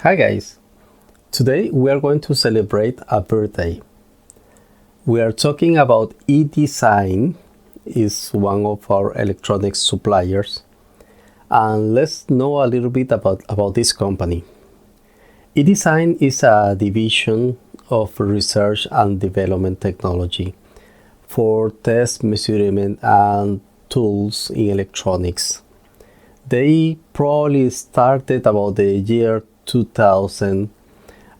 Hi guys, today we are going to celebrate a birthday. We are talking about eDesign, is one of our electronics suppliers, and let's know a little bit about this company. eDesign is a division of research and development technology for test, measurement and tools in electronics. They probably started about the year 2000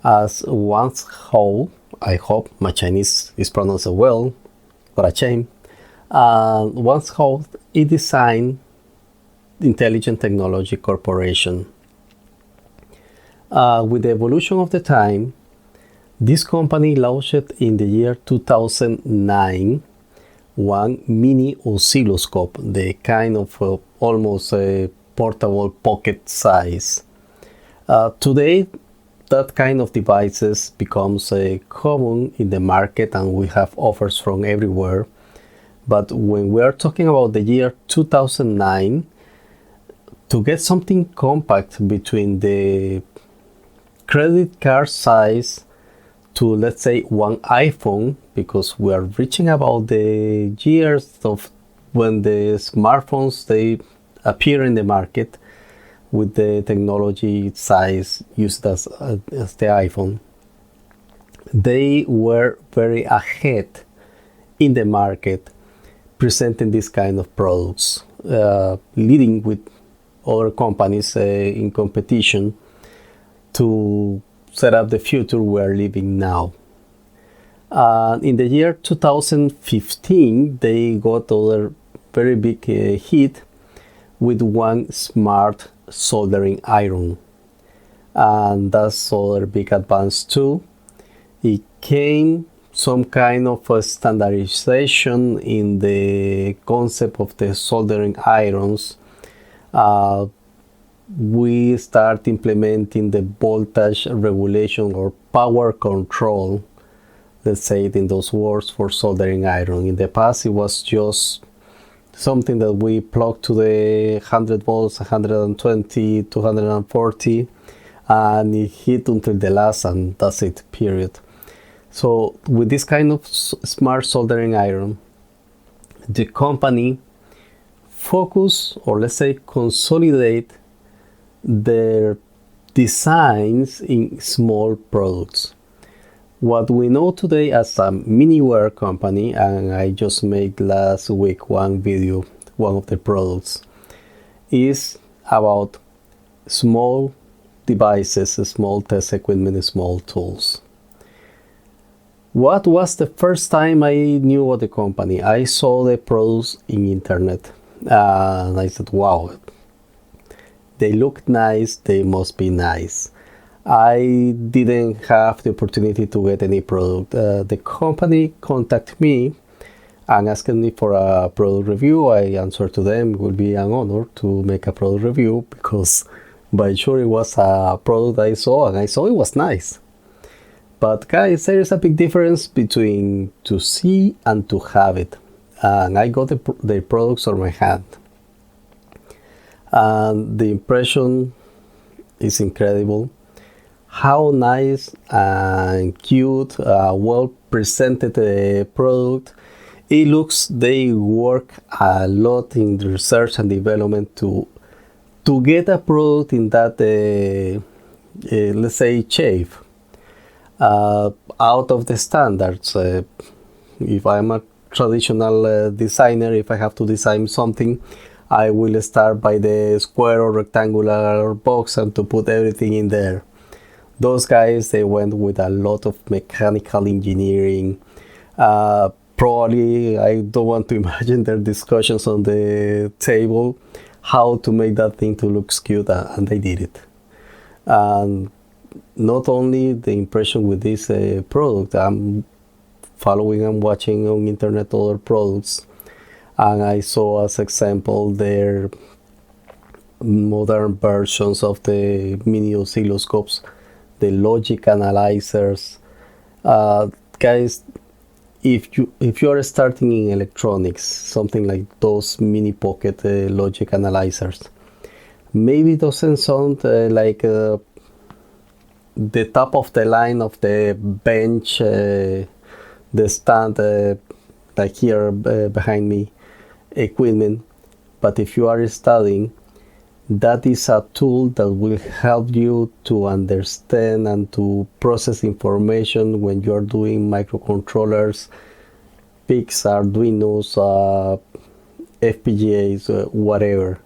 as ZHAOXIN. I hope my Chinese is pronounced well, what a shame. ZHAOXIN eDesign Intelligent Technology Corporation. With the evolution of the time, this company launched in the year 2009 one mini oscilloscope, the kind of almost a portable pocket size. Today, that kind of devices becomes common in the market and we have offers from everywhere. But when we are talking about the year 2009, to get something compact between the credit card size to, let's say, one iPhone, because we are reaching about the years of when the smartphones they appear in the market with the technology size used as the iPhone. They were very ahead in the market presenting this kind of products, leading with other companies in competition to set up the future we are living now. In the year 2015, they got other very big hit with one smart soldering iron, and that's other big advance too. It came some kind of a standardization in the concept of the soldering irons. We start implementing the voltage regulation or power control, let's say it in those words, for soldering iron. In the past it was just something that we plug to the 100 volts, 120, 240 and it hit until the last and that's it, period. So with this kind of smart soldering iron, the company focus, or let's say consolidate their designs in small products. What we know today as a Miniware company, and I just made last week one video, one of the products, is about small devices, small test equipment, small tools. What was the first time I knew about the company? I saw the products in internet and I said, wow, they look nice, they must be nice. I didn't have the opportunity to get any product. The company contacted me and asked me for a product review. I answered to them. It would be an honor to make a product review because by sure it was a product I saw and I saw it was nice. But guys, there is a big difference between to see and to have it. And I got the products on my hand. And the impression is incredible. How nice and cute, well presented product. It looks they work a lot in research and development to get a product in that let's say shape, out of the standards. If I'm a traditional designer, if I have to design something, I will start by the square or rectangular box and to put everything in there. Those guys, they went with a lot of mechanical engineering. Probably, I don't want to imagine their discussions on the table, how to make that thing to look cute, and they did it. And not only the impression with this product, I'm following and watching on internet other products, and I saw as example their modern versions of the mini oscilloscopes, the logic analyzers. Guys, if you are starting in electronics, something like those mini pocket logic analyzers, maybe it doesn't sound like the top of the line of the bench, the stand, like here behind me, equipment. But if you are studying, that is a tool that will help you to understand and to process information when you are doing microcontrollers, PICs, Arduinos, FPGAs, whatever.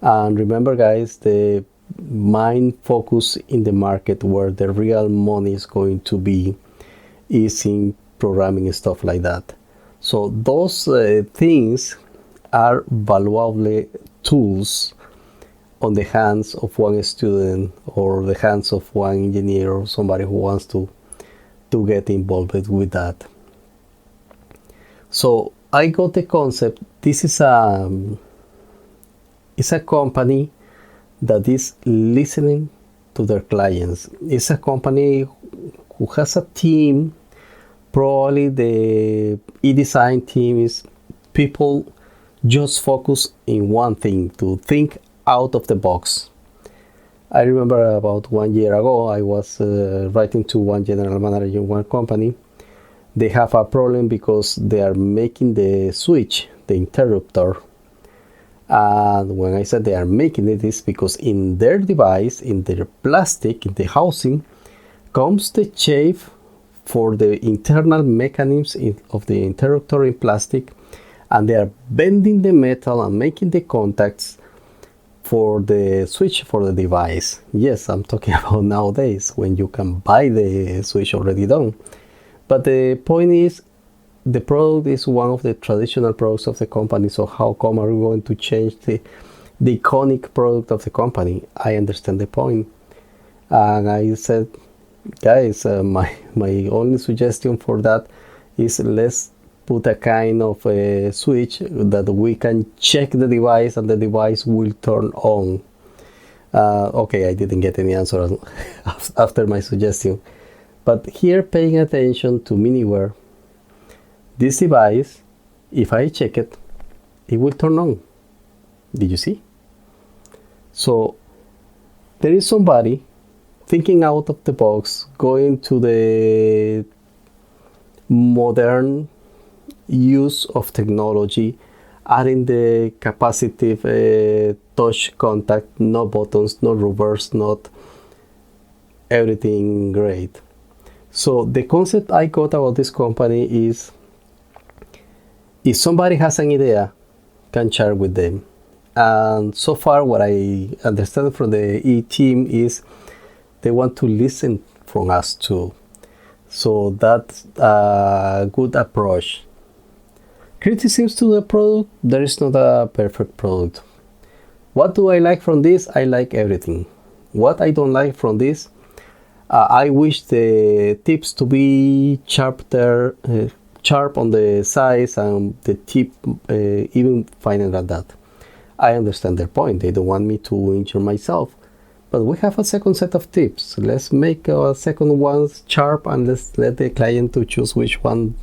And remember, guys, the main focus in the market where the real money is going to be is in programming and stuff like that. So those things are valuable tools on the hands of one student or the hands of one engineer or somebody who wants to get involved with that. So I got the concept. This is it's a company that is listening to their clients. It's a company who has a team. Probably the e-design team is people just focus in one thing, to think out of the box. I remember about 1 year ago, I was writing to one general manager in one company. They have a problem because they are making the switch, the interrupter. And when I said they are making it, is because in their device, in their plastic, in the housing, comes the shape for the internal mechanisms of the interrupter in plastic, and they are bending the metal and making the contacts for the switch for the device. Yes, I'm talking about nowadays when you can buy the switch already done. But the point is, the product is one of the traditional products of the company, so how come are we going to change the iconic product of the company? I understand the point. And I said, guys, my only suggestion for that is let's put a kind of a switch that we can check the device and the device will turn on. Okay, I didn't get any answer after my suggestion. But here, paying attention to Miniware, this device, if I check it, it will turn on. Did you see? So there is somebody thinking out of the box, going to the modern use of technology, adding the capacitive touch contact, no buttons, no reverse, not everything great. So the concept I got about this company is, if somebody has an idea, can share with them. And so far what I understand from the E-team is they want to listen from us too. So that's a good approach. Criticisms to the product, there is not a perfect product. What do I like from this? I like everything. What I don't like from this, I wish the tips to be sharp there, sharp on the size and the tip even finer than that. I understand their point. They don't want me to injure myself. But we have a second set of tips. Let's make a second one sharp and let's let the client to choose which one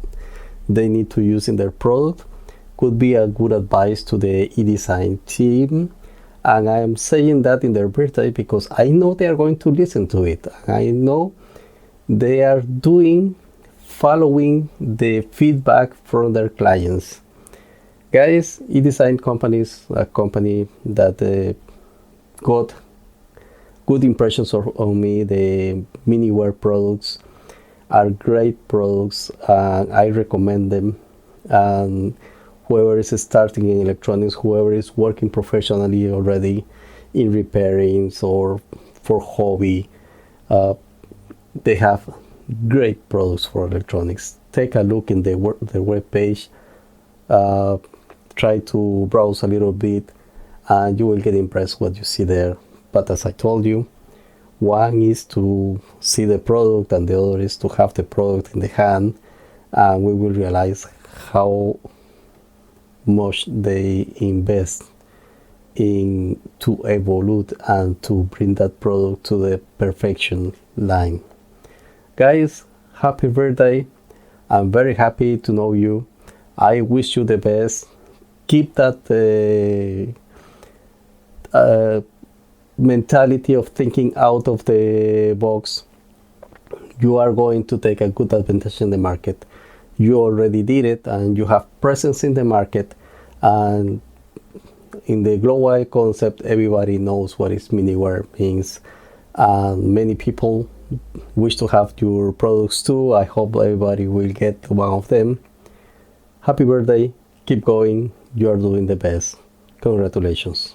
they need to use in their product. Could be a good advice to the e-design team. And I am saying that in their birthday because I know they are going to listen to it. I know they are following the feedback from their clients. Guys, e-design companies, a company that got good impressions on me. The Miniware products are great products, and I recommend them. And whoever is starting in electronics, whoever is working professionally already in repairing or for hobby, they have great products for electronics. Take a look in their web page, try to browse a little bit, and you will get impressed what you see there. But as I told you, one is to see the product and the other is to have the product in the hand, and we will realize how much they invest in to evolve and to bring that product to the perfection line. Guys, happy birthday. I'm very happy to know you. I wish you the best. Keep that mentality of thinking out of the box. you are going to take a good advantage in the market. You already did it and you have presence in the market, and in the global concept everybody knows what is Miniware means, and many people wish to have your products too. I hope everybody will get one of them. Happy birthday, keep going, you are doing the best. Congratulations.